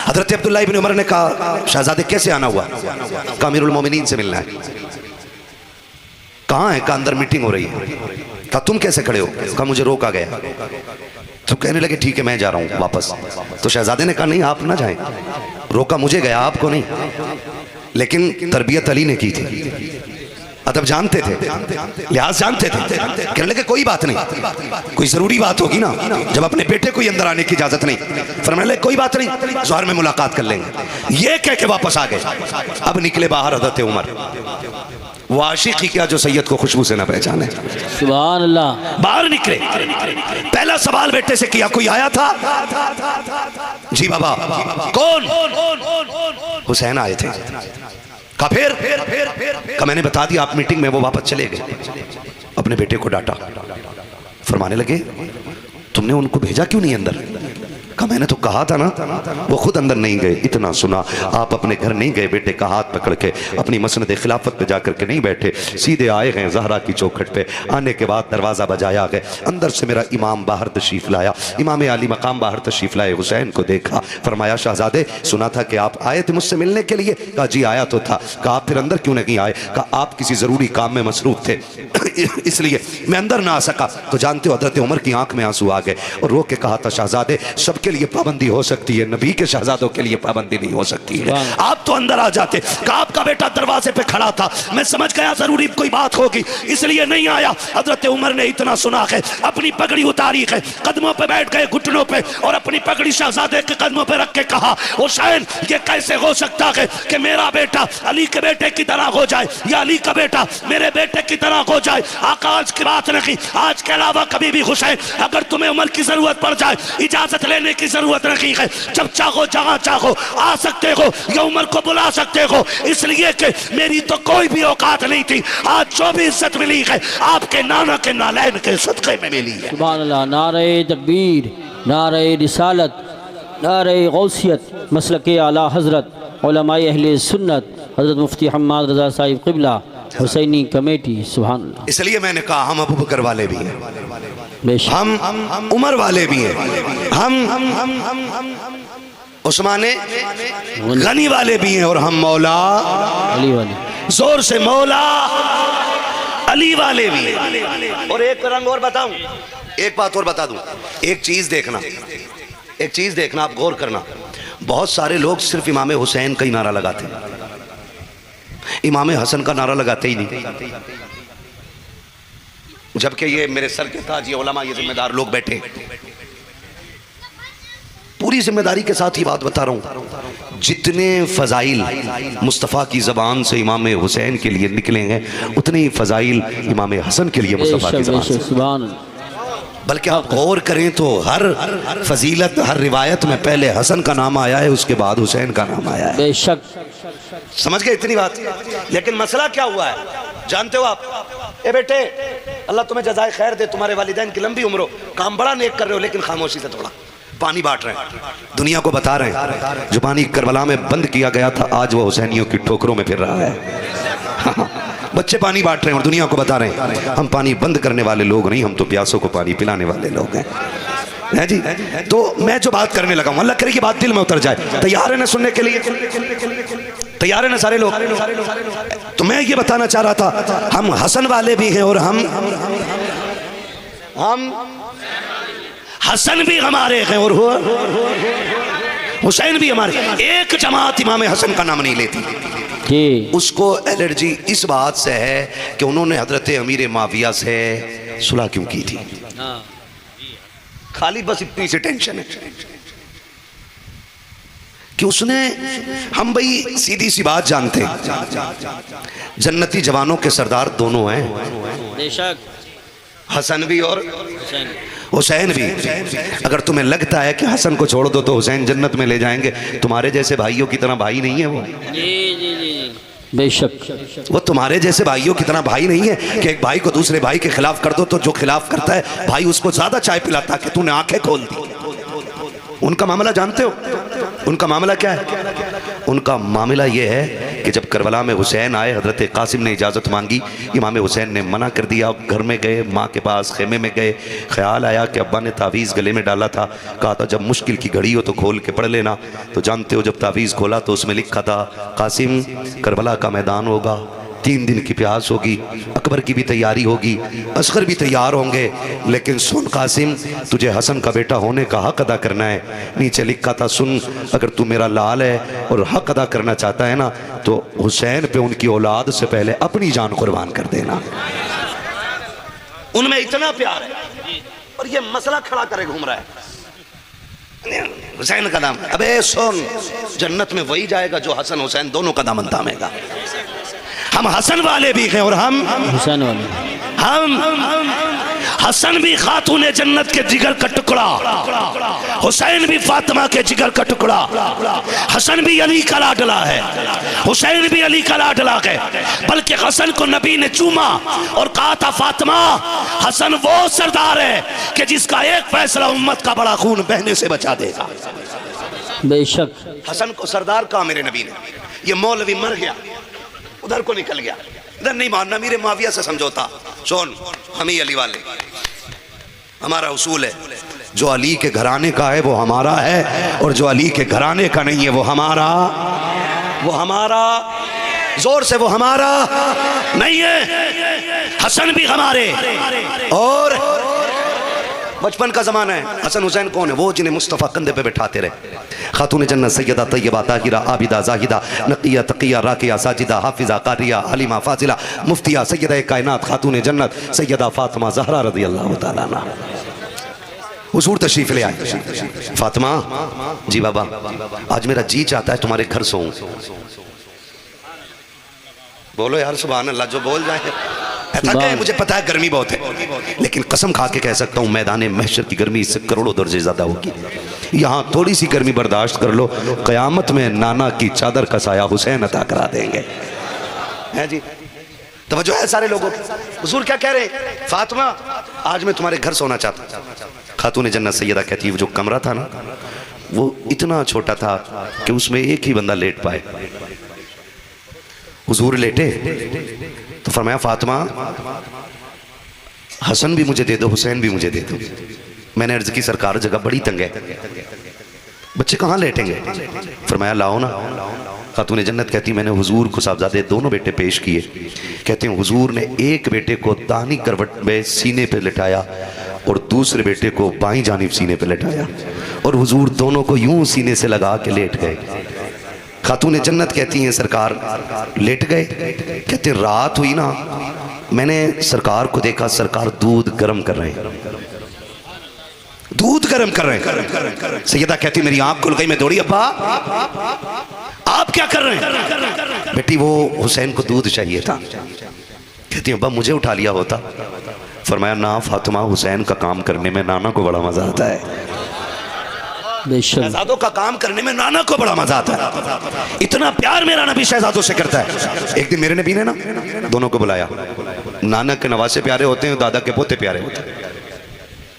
हजरत अब्दुल्लाह इब्न उमर ने कहा शहजादे कैसे आना हुआ? कहा अमीरुल मोमिनीन से मिलना है। कहाँ है? कहा अंदर मीटिंग हो रही है। कहा तुम कैसे खड़े हो? कहा मुझे रोका गया। तो कहने लगे ठीक है मैं जा रहा हूँ वापस। तो शहजादे ने कहा नहीं आप ना जाएं, रोका मुझे गया आपको नहीं। लेकिन तरबियत अली ने की थी, अदब जानते थे, लिहाज जानते थे। कहने लगे कोई बात नहीं, कोई जरूरी बात होगी ना, जब अपने बेटे को अंदर आने की इजाजत नहीं। फरमाने लगे कोई बात नहीं, ज़ोहर में मुलाकात कर लेंगे। ये कह के वापस आ गए। अब निकले बाहर हज़रत उमर। वो आशिक ही क्या जो सैयद को खुशबू से ना पहचाने। सुभान अल्लाह। बाहर निकले, पहला सवाल बेटे से किया, कोई आया था? जी बाबा। कौन? हुसैन आए थे। कहा फिर? कहा मैंने बता दिया, आप मीटिंग में। वो वापस चले गए, अपने बेटे को डांटा। फरमाने लगे तुमने उनको भेजा क्यों नहीं अंदर? कहा मैंने तो कहा था ना। वो खुद अंदर नहीं गए, इतना सुना। आप अपने घर नहीं गए, बेटे का हाथ पकड़ के अपनी मसनद खिलाफत पे जाकर के नहीं बैठे, सीधे आए हैं ज़हरा की चौखट पे। आने के बाद दरवाज़ा बजाया गया, अंदर से मेरा इमाम बाहर तशरीफ़ लाया, इमाम आली मकाम बाहर तशरीफ़ लाए। हुसैन को देखा, फरमाया शहजादे सुना था कि आप आए थे मुझसे मिलने के लिए। कहा जी आया तो था। कहा आप फिर अंदर क्यों नहीं आए? कहा आप किसी ज़रूरी काम में मसरूफ़ थे इसलिए मैं अंदर ना आ सका। तो जानते हो हज़रत उमर की आंख में आंसू आ गए और रो के कहा था शहजादे सबके लिए पाबंदी हो सकती है, नबी के शहजादों के लिए पाबंदी नहीं हो सकती है। आप तो अंदर आ जाते। कहा आपका बेटा दरवाजे पे खड़ा था, मैं समझ गया जरूरी कोई बात होगी इसलिए नहीं आया। हज़रत उमर ने इतना सुना है, अपनी पगड़ी उतारी है, कदमों पे बैठ गए घुटनों पे और अपनी पगड़ी शहजादे के कदमों पे रख के कहा हुसैन ये कैसे हो सकता है कि मेरा बेटा अली के बेटे की तरह हो जाए या अली का बेटा मेरे बेटे की तरह हो जाए। आकाश की बात नहीं, आज के अलावा कभी भी हुसैन अगर तुम्हें उमर की जरूरत पड़ जाए इजाजत लेने की जरूरत नहीं है, जब चाहो जहां चाहो आ सकते हो या उमर को बुला सकते हो, इसलिए कि मेरी तो कोई भी औकात नहीं थी। आज जो भी इज्जत मिली है आपके नाना के नालैन के सदक़े में मिली है। सुभान अल्लाह। नारे तकबीर, नारे रिसालत, नारे गौसियत, मसलके आला हज़रत, उलमाए अहले सुन्नत, हज़रत मुफ्ती हम्माद रज़ा साहिब क़िबला हुसैनी कमेटी। सुभान अल्लाह। इसलिए मैंने कहा हम अबू बकर वाले भी हैं, बेशक हम उमर वाले भी हैं, हम उस्माने गनी वाले भी हैं और हम मौला अली वाले, जोर से मौला अली वाले भी हैं। और एक रंग और बताऊं, एक बात और बता दूं, एक चीज देखना, एक चीज देखना, आप गौर करना। बहुत सारे लोग सिर्फ इमाम हुसैन का ही नारा लगाते हैं, इमाम हसन का नारा लगाते ही नहीं। जबकि ये मेरे सर के ताज ये उलमा ये जिम्मेदार लोग बैठे, पूरी जिम्मेदारी के साथ ही बात बता रहा हूं, जितने फजाइल मुस्तफ़ा की ज़बान से इमाम हुसैन के लिए निकलेंगे उतने ही फजाइल इमाम हसन के लिए मुस्तफ़ा की ज़बान से। सुभान। बल्कि आप गौर करें तो हर फजीलत हर रिवायत में पहले हसन का नाम आया है, उसके बाद हुसैन का नाम आया है। बेशक। समझ गए इतनी बात? लेकिन मसला क्या हुआ है जानते हो आप? ए बेटे अल्लाह तुम्हें जज़ाए खैर दे, तुम्हारे वालिदैन की लंबी उम्र हो, काम बड़ा नेक कर रहे हो, लेकिन खामोशी से थोड़ा पानी बांट रहे हैं, दुनिया को बता रहे हैं जो पानी करबला में बंद किया गया था आज वो हुसैनियों की ठोकरों में फिर रहा है। बच्चे पानी बांट रहे हैं और दुनिया को बता रहे हैं हम पानी बंद करने वाले लोग नहीं, हम तो प्यासों को पानी पिलाने वाले लोग हैं जी। तो मैं जो बात करने लगा हूं अल्लाह करे कि बात दिल में उतर जाए। तैयार है ना सुनने के लिए? तैयार है ना सारे लोग? तो मैं ये बताना चाह रहा था हम हसन वाले भी हैं और हम हसन भी हमारे हैं और हुसैन भी हमारे। एक जमात इमाम हसन का नाम नहीं लेती, उसको एलर्जी इस बात से है कि उन्होंने हजरत अमीर माविया से सुलह क्यों की थी, खाली बस इतनी सी टेंशन है कि उसने, हम भाई सीधी सी बात जानते हैं जन्नती जवानों के सरदार दोनों हैं, बेशक हसन भी और हुसैन भी। अगर तुम्हें लगता है कि हसन को छोड़ दो तो हुसैन जन्नत में ले जाएंगे, तुम्हारे जैसे भाइयों की तरह भाई नहीं है वो। बेशक वो तुम्हारे जैसे भाइयों की तरह भाई नहीं है कि एक भाई को दूसरे भाई के खिलाफ कर दो तो जो खिलाफ करता है भाई उसको ज्यादा चाय पिलाता कि तूने आंखें खोल दी। उनका मामला जानते हो? उनका मामला क्या है? उनका मामला यह है कि जब करबला में हुसैन आए, हजरत कासिम ने इजाज़त मांगी, इमाम हुसैन ने मना कर दिया। घर में गए, माँ के पास खेमे में गए, ख्याल आया कि अब्बा ने तावीज़ गले में डाला था, कहा था जब मुश्किल की घड़ी हो तो खोल के पढ़ लेना। तो जानते हो जब तावीज़ खोला तो उसमें लिखा था कासिम करबला का मैदान होगा, 3 दिन की प्यास होगी, अकबर की भी तैयारी होगी, असगर भी तैयार होंगे, लेकिन सुन कासिम तुझे हसन का बेटा होने का हक अदा करना है। नीचे लिखा था सुन अगर तू मेरा लाल है और हक अदा करना चाहता है ना तो हुसैन पे उनकी औलाद से पहले अपनी जान कुर्बान कर देना। उनमें इतना प्यार है और ये मसला खड़ा करे घूम रहा है हुसैन का नाम। अबे सुन, जन्नत में वही जाएगा जो हसन हुसैन दोनों का दामन थामेगा। हम हसन वाले भी हैं और हम हुसैन वाले। हसन भी खातून जन्नत के जिगर का टुकड़ा, हुसैन भी फातिमा के जिगर का टुकड़ा। हसन भी अली का लाडला है, हुसैन भी अली का लाडला है। बल्कि हसन को नबी ने चूमा और कहा था फातिमा, हसन वो सरदार है कि जिसका एक फैसला उम्मत का बड़ा खून बहने से बचा देगा। बेशक हसन को सरदार कहा मेरे नबी ने। ये मौलवी मर गया, उधर को निकल गया, इधर नहीं मानना, मेरे माविया से समझौता। सुन, हम ही अली वाले, हमारा उसूल है, जो अली के घराने का है वो हमारा है, और जो अली के घराने का नहीं है वो हमारा जोर से वो हमारा नहीं है। हसन भी हमारे, और बचपन का जमाना है। हसन हुसैन कौन है? वो जिन्हें मुस्तफ़ा कंधे पे बैठाते रहे। खातून जन्नत सैयदा तैयबा ताहिरा आबिदा जाहिदा नकिया तकिया राकिया साजिदा हाफिजा कारिया हलीमा फाजिला मुफ्तिया सैयदा कायनात खातून जन्नत सैयदा फातिमा ज़हरा रज़ी अल्लाह तआला अन्हा। हुजूर तशरीफ ले आए। फातिमा जी बाबा, आज मेरा जी चाहता है तुम्हारे घर सोऊं। बोलो यार सुभान अल्लाह, जो बोल जाए। थक गए, मुझे पता है गर्मी बहुत है, लेकिन कसम खा के कह सकता हूँ मैदान महशर की गर्मी इससे करोड़ों दर्जे ज्यादा होगी। यहाँ थोड़ी सी गर्मी बर्दाश्त कर लो, कयामत में नाना की चादर का साया हुसैन अता करा देंगे। है जी, तवज्जो है सारे लोगों की। हुजूर क्या कह रहे हैं? फातिमा आज मैं तुम्हारे घर सोना चाहता हूँ। खातून जन्नत सैयदा कहती है, जो कमरा था ना वो इतना छोटा था कि उसमें एक ही बंदा लेट पाए। हुजूर लेटे तो फरमाया, फातिमा हसन भी मुझे दे दो, हुसैन भी मुझे दे दो। मैंने अर्ज की, सरकार जगह बड़ी तंग है, बच्चे कहाँ लेटेंगे? फरमाया लाओ ना। खातून जन्नत कहती, मैंने हुजूर को साहबजादे दोनों बेटे पेश किए। कहते हैं हुजूर ने एक बेटे को दाहिनी करवट में सीने पे लिटाया और दूसरे बेटे को बाईं जानिब सीने पे लिटाया, और हुजूर दोनों को यूं सीने से लगा के लेट गए। खातून जन्नत कहती हैं सरकार लेट गए। कहते रात हुई ना, मैंने सरकार को देखा, सरकार दूध गर्म कर रहे हैं, दूध गर्म कर रहे हैं। सैयदा कहती मेरी आंख खुल गई, मैं दौड़ी, अब्बा आप क्या कर रहे हैं? बेटी वो हुसैन को दूध चाहिए था। कहती अब्बा मुझे उठा लिया होता। फरमाया ना फातिमा, हुसैन का काम करने में नाना को बड़ा मजा आता है। शहजादों का काम करने में नाना को बड़ा मजा आता है। इतना प्यार मेरा नबी शहजादों से करता है। एक दिन मेरे नबी ने ना दोनों को बुलाया। नाना के नवासे प्यारे होते हैं, दादा के पोते प्यारे होते हैं।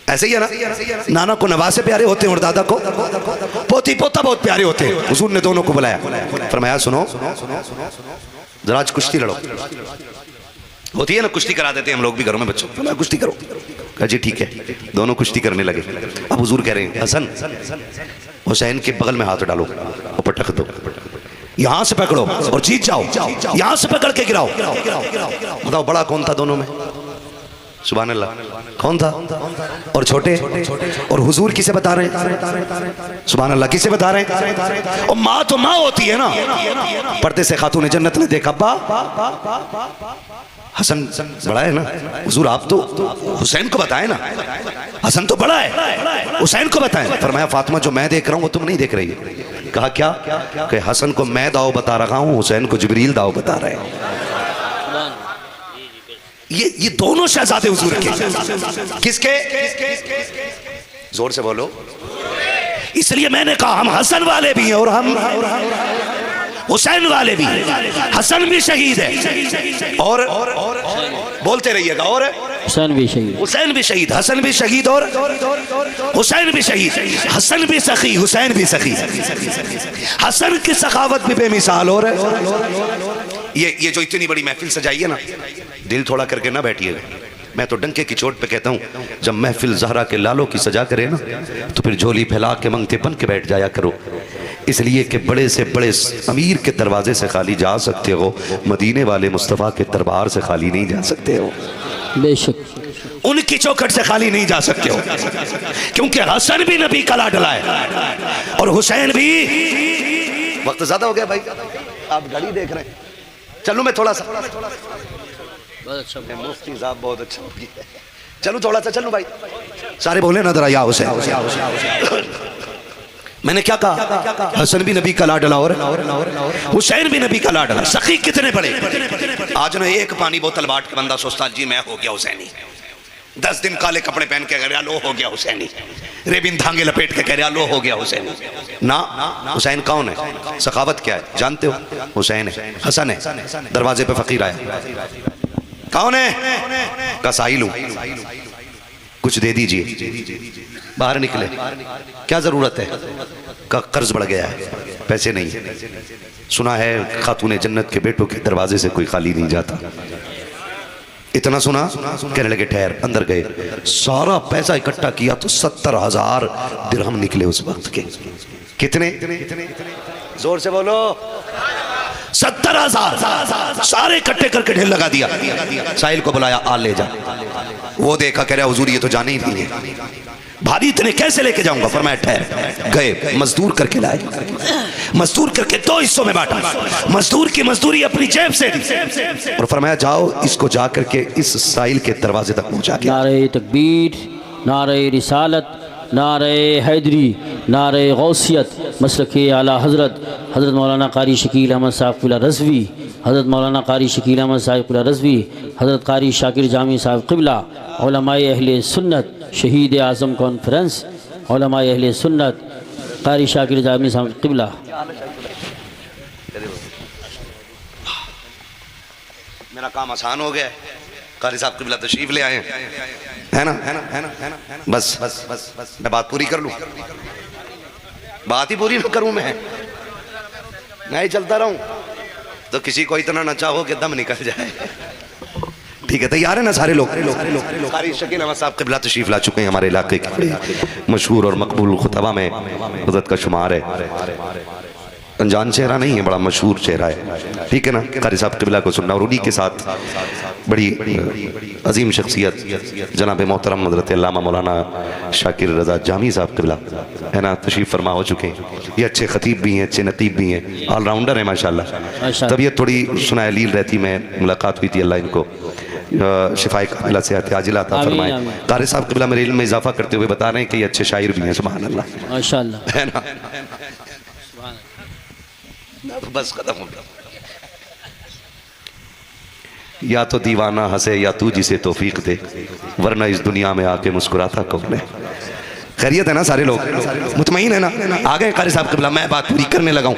ऐसे ही है ना, नाना को नवासे प्यारे होते हैं और दादा को पोती पोता बहुत प्यारे होते हैं। हुजूर ने दोनों को बुलाया, फरमाया सुनो जरा आज कुश्ती लड़ो। होती है ना, कुश्ती करा देते हैं हम लोग भी घरों में बच्चों, फरमाया कुश्ती करो। कहा जी ठीक है। दोनों कुश्ती करने लगे। अब हुजूर कह रहे हैं हसन हुसैन के बगल में हाथ डालो और पटक दो, यहां से पकड़ो और जीत जाओ, यहां से पकड़ के गिराओ। बताओ बड़ा कौन था दोनों में? सुभान अल्लाह, कौन था? और छोटे? और हुजूर किसे बता रहे हैं? सुभान अल्लाह, किसे बता रहे हैं? और माँ तो माँ होती है ना। पर्दे से खातून जन्नत ने देखा, हसन बड़ा है ना। हुजूर आप तो हुसैन को बताए ना, हसन तो बड़ा है, हुसैन को बताएं। फरमाया फातिमा जो मैं देख रहा हूँ वो तुम नहीं देख रही है। कहा क्या? कि हसन को मैं दाव बता रहा हूँ, हुसैन को जिब्रील दाव बता रहे हैं। ये दोनों शहजादे हुजूर के। किसके? जोर से बोलो। इसलिए मैंने कहा हम हसन वाले भी हैं और हम हुसैन वाले भी। हसन भी शहीद है और बोलते रहिएगा, और हुसैन भी शहीद, हुसैन भी शहीद, हसन भी शहीद और हुसैन भी शहीद। हसन भी सखी, हुसैन भी सखी। हसन की सखावत भी बेमिसाल। और ये जो इतनी बड़ी महफिल सजाई है ना, दिल थोड़ा करके ना बैठिएगा। मैं तो डंके की चोट पे कहता हूँ, जब महफिल ज़हरा के लालों की सजा करे ना तो फिर झोली फैला के मंगते बन के बैठ जाया करो। इसलिए कि बड़े से बड़े अमीर के दरवाजे से खाली जा सकते हो, मदीने वाले मुस्तफ़ा के दरबार से खाली नहीं जा सकते हो। बेशक उनकी चौखट से खाली नहीं जा सकते हो, क्योंकि हसन भी नबी का लाडला है और हुसैन भी। वक्त ज्यादा हो गया भाई, आप घड़ी देख रहे हैं। चलो मैं थोड़ा सा, मुफ्ती साहब बहुत अच्छा, चलो थोड़ा सा चलो भाई, सारे बोले ना जरा या हुसैन। मैंने क्या कहा? हसन भी नबी का लाडला और हुसैन भी नबी का लाडला। सखी कितने बड़े। आज ना एक पानी बोतल बांट के बंदा सोचता जी मैं हो गया हुसैनी। 10 दिन काले कपड़े पहन के कह रहा लो हो गया हुसैनी। रेबिन धांगे लपेट के कह रहा लो हो गया हुसैनी। ना, हुसैन कौन है? सखावत क्या है जानते हो? हुसैन है, हसन है। दरवाजे पे फकीर आया, कौन है? का साहिल हूं, कुछ दे दीजिए। बाहर निकले, क्या जरूरत है? का कर्ज बढ़ गया है, पैसे नहीं है। सुना है खातूने जन्नत के बेटों के दरवाजे से कोई खाली नहीं जाता। इतना सुना, कहने लगे ठहर। अंदर गए, सारा पैसा इकट्ठा किया तो 70,000 दिरहम निकले उस वक्त के। कितने? जोर से बोलो। 70,000 सारे इकट्ठे करके ढेर लगा दिया। साहिल को बुलाया, आ ले जा। वो देखा, कह रहा हुजूर ये तो जाने ही नहीं है। भारी इतने कैसे लेके जाऊंगा? फरमाया ठहर। गए, मजदूर करके लाए, मजदूर करके 2 हिस्सों में बांटा। मजदूर की मजदूरी अपनी जेब से दी और फरमाया जाओ इसको जा करके इस साहिल के दरवाजे तक पहुंचा के। नारे तकबीर, नारे रिसालत, नारे हैदरी, नारे गौसियत, मसलके आला हज़रत हज़रत मौलाना कारी शकील अहमद साहब क़िबला रज़वी, हज़रत मौलाना कारी शकील अहमद साहब क़िबला रज़वी, हज़रत कारी शाकिर जामी साहब क़िबला, उलमाए अहले सुन्नत, शहीद आज़म कॉन्फ्रेंस, उलमाए अहले सुन्नत, कारी शाकिर जामी साहब क़िबला। मेरा काम आसान हो गया है। कारी साहब क़िबला तशरीफ ले आए, है ना? बस बस बस बस मैं बात पूरी कर लूं। बात ही पूरी न करूं मैं ही चलता रहूं तो किसी को इतना न चाहो कि दम निकल जाए। ठीक है, तैयार है ना सारे लोग? कारी शकील अहमद साहब क़िबला तशरीफ ला चुके हैं। हमारे इलाके के मशहूर और मकबूल खुतबा में हज़रत का शुमार है। अनजान चेहरा नहीं है, बड़ा मशहूर चेहरा है। ठीक है ना? कारी साहब क़िबला को सुनना और उन्हीं के साथ बड़ी अजीम शख्सियत जनाब मोहतरम हज़रत अल्लामा मौलाना शाकिर रज़ा जामी साहब क़िबला है ना, तशरीफ़ फरमा हो चुके हैं। ये अच्छे ख़तीब भी हैं, अच्छे नतीब भी हैं, ऑलराउंडर हैं माशाल्लाह। तबीयत थोड़ी सुनायलील रहती, मैं मुलाकात हुई थी, अल्लाह इनको शिफाए कामिला से आजिला अता फरमाए। कारी साहब क़िबला मेरे इल्म में इजाफा करते हुए बता रहे हैं कि ये अच्छे शायर भी हैं, सुभान अल्लाह माशाल्लाह, है ना? बस खत्म हो गया। या तो दीवाना हंसे या तू जिसे तौफीक दे, वरना इस दुनिया में आके मुस्कुराता कौन है। खैरियत है ना सारे लोग? मुतमईन है ना? आ गए कारी साहब क़िबला, मैं बात पूरी करने लगा हूं।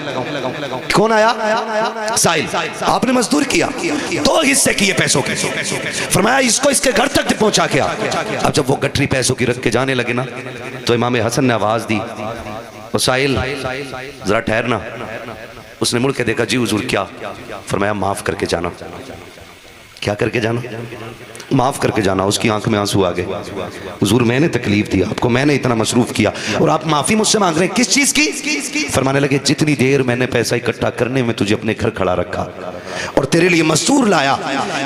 कौन आया? साहिल। आपने मजदूर किया, 2 हिस्से किए पैसों के। फरमाया इसको इसके घर तक पहुंचा के आ। अब जब वो गठरी पैसों की रख के जाने लगे ना तो इमाम हसन ने आवाज दी, और साहिल जरा ठहरना। उसने मुड़ के देखा, जी हुजूर क्या? फरमाया माफ करके जाना। क्या करके जाना? माफ करके जाना। उसकी आंख में आंसू आ गए। हुजूर मैंने तकलीफ दी आपको, मैंने इतना मसरूफ किया और आप माफी मुझसे मांग रहे हैं, किस चीज की? फरमाने लगे जितनी देर मैंने पैसा इकट्ठा करने में तुझे अपने घर खड़ा रखा और तेरे लिए मजदूर लाया,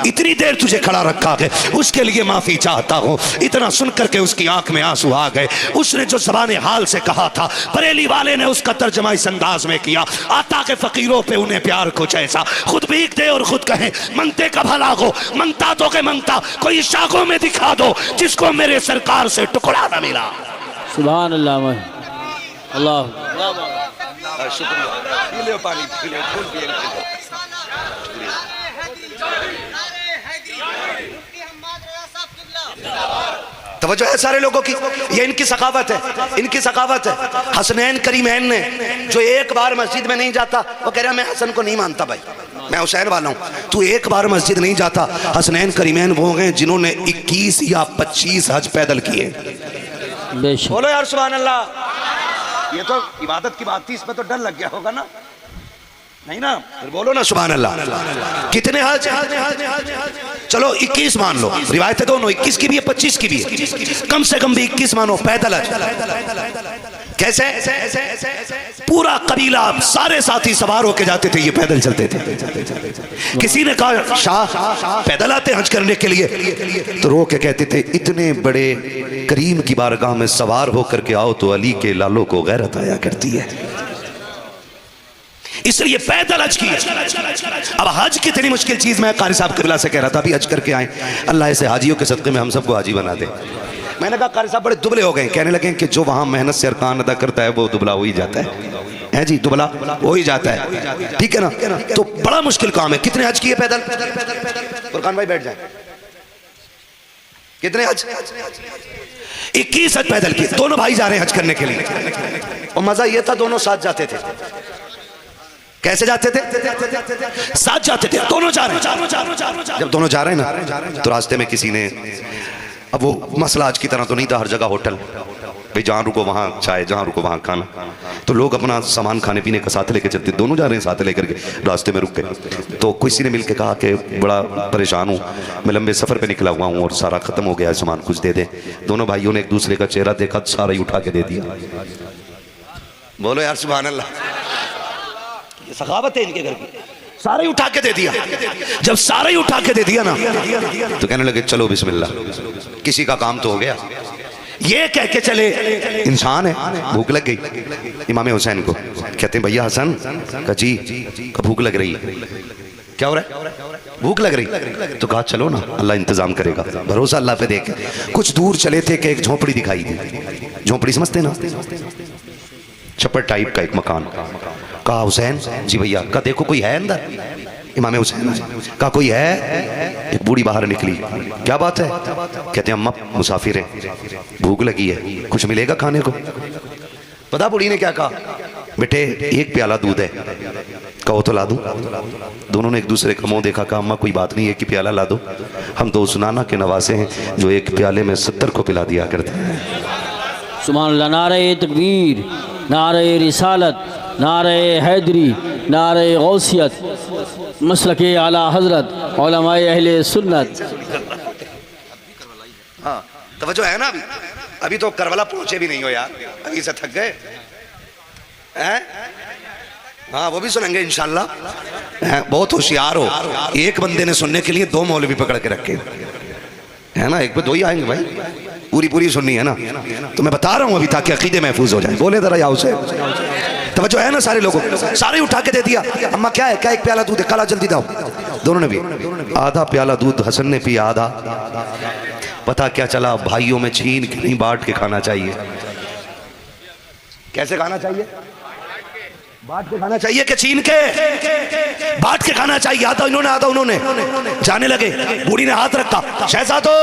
इतनी देर तुझे खड़ा रखा है, उसके लिए माफी चाहता हूँ। इतना सुन करके उसकी आंख में आंसू आ गए। उसने जो ज़बान हाल से कहा था, बरेली वाले ने उसका तर्जमा इस अंदाज में किया, आता के फकीरों पे उन्हें प्यार कुछ ऐसा, खुद भीख दे और खुद कहे मनते का भला हो, मनता तो के मनता कोई शाखों में दिखा दो जिसको मेरे सरकार से टुकड़ा न मिला। सुभान अल्लाह, अल्लाह शुक्रिया। पानी तवज्जो है सारे लोगों की? ये इनकी सखावत है, इनकी सखावत है। हसनैन करीमैन ने जो एक बार मस्जिद में नहीं जाता, वो कह रहा मैं हसन को नहीं मानता भाई, मैं हुसैन वाला हूँ। तू एक बार मस्जिद नहीं जाता। हसनैन करीमैन वो हैं जिन्होंने 21 या 25 हज पैदल किए। बोलो यार सुभान अल्लाह। ये तो इबादत की बात थी, इसमें तो डर लग गया होगा ना? नहीं ना? फिर बोलो ना सुभान अल्लाह। कितने हज? चलो 21 मान लो, रिवायतें दोनों 21 की भी है 25 की भी है, कम से कम भी 21 मानो पैदल हज। कैसे? पूरा कबीला, सारे साथी सवार होके जाते थे, ये पैदल चलते थे। किसी ने कहा शाह पैदल आते हज करने के लिए, तो रो के कहते थे इतने बड़े करीम की बारगाह में सवार होकर के आओ तो अली के लालों को गैरत आया करती है, इसलिए पैदल हज की। अब हज कितनी मुश्किल चीज, मैं कारी साहब क़िबला से कह रहा था अभी हज करके आए, अल्लाह ऐसे हाजियों के सदक़े में हम सबको हाजी बना दे। मैंने कहा कारी साहब बड़े दुबले हो गए। कहने लगे कि जो वहां मेहनत से अरकान अदा करता है वो दुबला हो ही जाता है जी, दुबला हो ही जाता है, ठीक है ना। तो बड़ा मुश्किल काम है। कितने हज किए पैदल? फुरकान भाई बैठ जाए। कितने हज? 21 हज पैदल किए। दोनों भाई जा रहे हैं हज करने के लिए, और मजा ये था दोनों साथ जाते थे। कैसे जाते थे? साथ जाते थे, दोनों जा रहे हैं। जब दोनों जा रहे हैं ना, तो रास्ते में किसी ने, अब वो मसला आज की तरह तो नहीं था, हर जगह होटल, भाई जहाँ रुको वहाँ चाय, जहाँ रुको वहाँ खाना, तो लोग अपना सामान खाने पीने का साथ लेके चलते। दोनों जा रहे हैं साथ लेकर के, रास्ते में रुक गए। तो किसी ने मिलकर कहा कि बड़ा परेशान हूँ, मैं लंबे सफ़र पे निकला हुआ हूँ और सारा ख़त्म हो गया है सामान, कुछ दे दे। दोनों भाइयों ने एक दूसरे का चेहरा देखा, सारा ही उठा के दे दिया। बोलो यार सुभान अल्लाह, ये सखावत है इनके घर की। सारे ही उठा के दे दिया। जब सारे ही उठा के दे दिया ना, तो कहने लगे चलो बिस्मिल्लाह, किसी का काम तो हो गया। ये कह के चले, इंसान है, भूख लग गई इमाम हुसैन को। कहते हैं भैया हसन का जी का भूख लग रही है। क्या हो रहा है? भूख लग रही। तो कहा चलो ना, अल्लाह इंतजाम करेगा, भरोसा अल्लाह पे देख। कुछ दूर चले थे कि एक झोपड़ी दिखाई दी। झोपड़ी समझते ना, छप्पर टाइप का एक मकान। कहा हुसैन जी भैया, का देखो कोई है अंदर? इमाम हुसैन का कोई है? एक बूढ़ी बाहर निकली। क्या बात है? कहते हैं अम्मा मुसाफिर है, भूख लगी है, कुछ मिलेगा खाने को? पता बूढ़ी ने क्या कहा? बेटे एक प्याला दूध है। कहो तो ला दूं। दोनों ने एक दूसरे का मुंह देखा। कहा अम्मा कोई बात नहीं है कि प्याला ला दो, हम तो उस नाना के नवासे हैं जो एक प्याले में 70 को पिला दिया करते हैं। सुभान अल्लाह। नारे तकबीर, नारे रिसालत, नारे हैदरी, नारे गौसियत, मसलके आला हजरत, उलमाए अहले सुन्नत। हाँ तवज्जो है ना। अभी तो करबला पहुंचे भी नहीं हो यार, अभी से थक गए हैं। हाँ वो भी सुनेंगे इंशाल्लाह। बहुत होशियार हो, एक बंदे ने सुनने के लिए 2 मौलवी पकड़ के रखे है ना। एक पे 2 ही आएंगे भाई, पूरी सुननी है ना। तो मैं बता रहा हूँ अभी ताकि अकीदे महफूज हो जाए। बोले जरा या उसे तवज्जो है ना सारे लोगों, सारे उठा के दे दिया। अम्मा क्या है? क्या एक प्याला दूध है? काला जल्दी दाओ। दोनों ने भी आधा प्याला दूध, हसन ने पिया आधा। पता क्या चला? भाइयों में छीन के नहीं, बांट के खाना चाहिए। कैसे खाना चाहिए? बांट के खाना चाहिए कि छीन के? बांट के खाना चाहिए। आधा इन्होंने आधा उन्होंने। जाने लगे, बूढ़ी ने हाथ रखा, शहजादो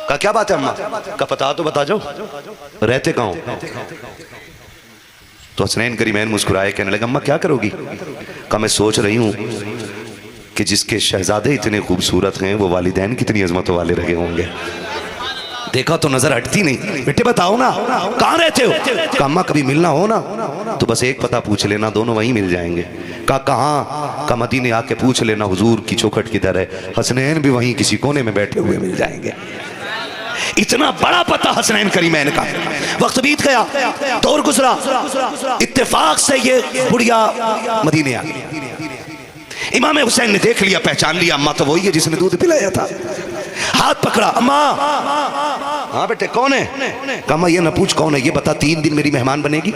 का क्या बात है अम्मा? का पता तो बता जाओ, रहते कहाँ हो? तो हसनैन करीमैन मुस्कुराए, कहने लगा अम्मा क्या करोगी? का मैं सोच रही हूँ कि जिसके शहजादे इतने खूबसूरत हैं वो वालिदैन कितनी अजमतों वाले रहे होंगे। देखा तो नजर हटती नहीं। बेटे बताओ ना कहाँ रहते हो? का अम्मा कभी मिलना हो ना तो बस एक पता पूछ लेना, दोनों वहीं मिल जाएंगे। का कहाँ? का मदीने आके पूछ लेना हुजूर की चौखट किधर है, हसनैन भी वहीं किसी कोने में बैठे हुए मिल जाएंगे। इतना बड़ा पता हसनैन करीमैन का। वक्त बीत गया, दौर गुजरा, इत्तेफाक से ये बुढ़िया मदीने आ गई। इमाम हुसैन ने देख लिया, पहचान लिया, अम्मा तो वही है जिसने दूध पिलाया था। हाथ पकड़ा, अम्मा। हाँ बेटे कौन है? कहा ये ना पूछ कौन है, ये बता 3 दिन मेरी मेहमान बनेगी?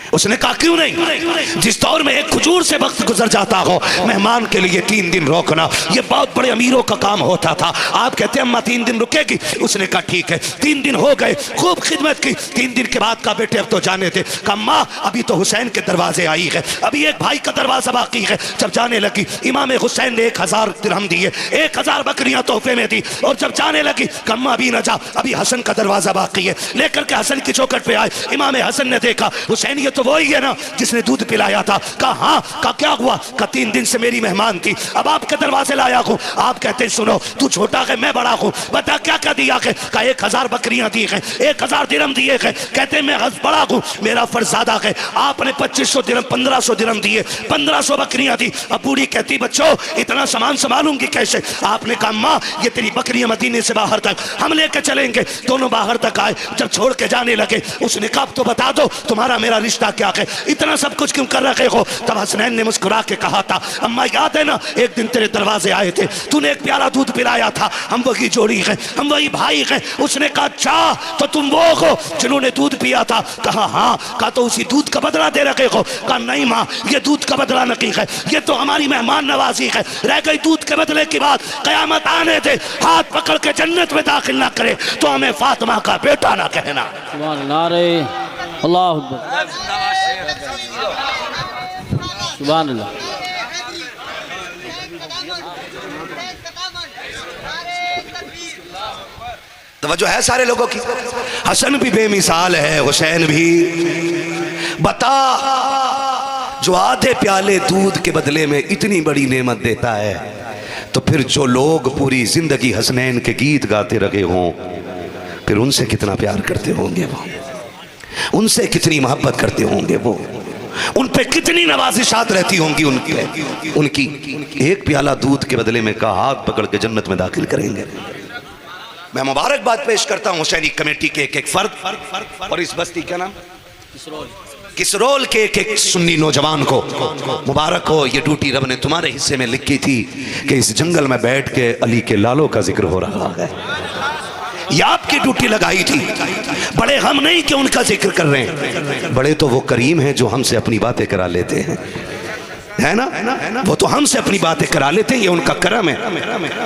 उसने कहा क्यों नहीं? जिस दौर में एक खजूर से वक्त गुजर जाता हो, मेहमान के लिए 3 दिन रोकना ये बहुत बड़े अमीरों का काम होता था। आप कहते हैं अम्मा 3 दिन रुकेगी? उसने कहा ठीक है। 3 दिन हो गए, खूब खिदमत की। 3 दिन के बाद का बेटे अब तो जाने थे। कहा अम्मा अभी तो हुसैन के दरवाजे आई है, अभी एक भाई का दरवाजा बाकी है। जब जाने लगी, इमाम हुसैन ने 1000 दिरहम दिए, 1000 बकरियां तोहफे में दी। और जब जाने लगी, अम्मा अभी न जा, अभी हसन का दरवाजा बाकी है। लेकर के हसन की चौखट पे आए। इमाम हसन ने देखा, हुसैन ये तो वही है ना जिसने दूध पिलाया था। कहा हाँ। कहा क्या हुआ? कहा 3 दिन से मेरी मेहमान थी, अब आपके दरवाजे लाया हूं। आप कहते हैं सुनो तू छोटा है मैं बड़ा हूं, बता क्या क्या दिया है? कहा 1000 बकरियां दी है, 1000 दिरहम दिए हैं। कहते मैं बड़ा हूं, मेरा फर्ज ज्यादा है। आपने 2500 दिरहम 1500 दिरहम दिए, 1500 बकरियां दी। अब बूढ़ी कहती बच्चों इतना सामान संभालूंगी कैसे? आपने कहा माँ ये तेरी बकरियां मदीने से बाहर तक हम लेकर चलेंगे। दोनों बाहर तक आए। जब छोड़ के जाने लगे, उसने कहा तो बता दो तुम्हारा मेरा रिश्ता पता क्या है, इतना सब कुछ क्यों कर रहे हो? तब हसनैन ने मुस्कुरा के कहा था, अम्मा याद है ना, एक दिन तेरे दरवाजे आए थे, तूने एक प्याला दूध पिलाया था, हम वही जोड़ी हैं, हम वही भाई हैं। उसने कहा अच्छा तो तुम वो हो जिन्होंने दूध पिया था? कहा हाँ। कहा तो उसी दूध का बदला दे रखे हो? कहा नहीं माँ, ये दूध का बदला नहीं है, ये तो हमारी मेहमान नवाजी है। रह गई दूध के बदले की बात, कयामत आने दे, हाथ पकड़ के जन्नत में दाखिल ना करे तो हमें फातिमा का बेटा ना कहना। नारे अल्लाह अकबर, सुभान अल्लाह। तवज्जो है सारे लोगों की। हसन भी बेमिसाल है, हुसैन भी। बता, जो आधे प्याले दूध के बदले में इतनी बड़ी नेमत देता है, तो फिर जो लोग पूरी जिंदगी हसनैन के गीत गाते रहे हों, फिर उनसे कितना प्यार करते होंगे वो, उनसे कितनी मोहब्बत करते होंगे वो, उन पे कितनी नवाजिशात रहती होंगी उनकी। एक प्याला दूध के बदले में का हाथ पकड़ के जन्नत में दाखिल करेंगे। मैं मुबारकबाद पेश करता हूँ हुसैनी कमेटी के एक फर्द और इस बस्ती का नाम किसरोल के एक सुन्नी नौजवान को मुबारक हो। ये ड्यूटी रब ने तुम्हारे हिस्से में लिखी थी कि इस जंगल में बैठ के अली के लालों का जिक्र हो रहा है। ये आपकी ड्यूटी लगाई थी। बड़े हम नहीं कि उनका जिक्र कर रहे हैं, बड़े तो वो करीम हैं जो हमसे अपनी बातें करा लेते हैं, है ना? वो तो हमसे अपनी बातें करा लेते हैं, ये उनका करम है।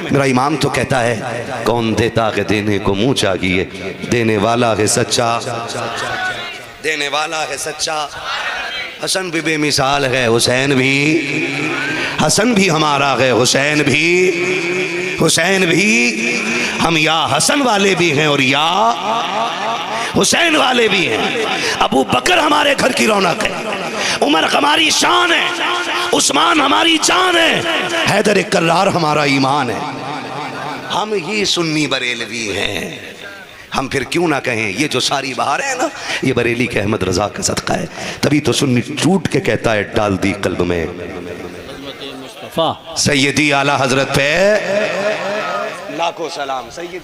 मेरा इमाम तो कहता है, कौन देता है देने को मुंह चाहिए, देने वाला है सच्चा, देने वाला है सच्चा। हसन भी बेमिसाल है, हुसैन भी, हसन भी हमारा है, हुसैन भी, हुसैन भी। हम या हसन वाले भी हैं और या हुसैन वाले भी हैं। अबू बकर हमारे घर की रौनक है, उमर हमारी शान है, उस्मान हमारी जान है, हैदर कर्रार हमारा ईमान है। हम ही सुन्नी बरेलवी हैं। हम फिर क्यों ना कहें, ये जो सारी बहार है ना, ये बरेली के अहमद रजा का सदका है। तभी तो सुन्नी टूट के कहता है, डाल दी कल्ब में सैयदी आला हजरत पे लाखों सलाम। सैयदी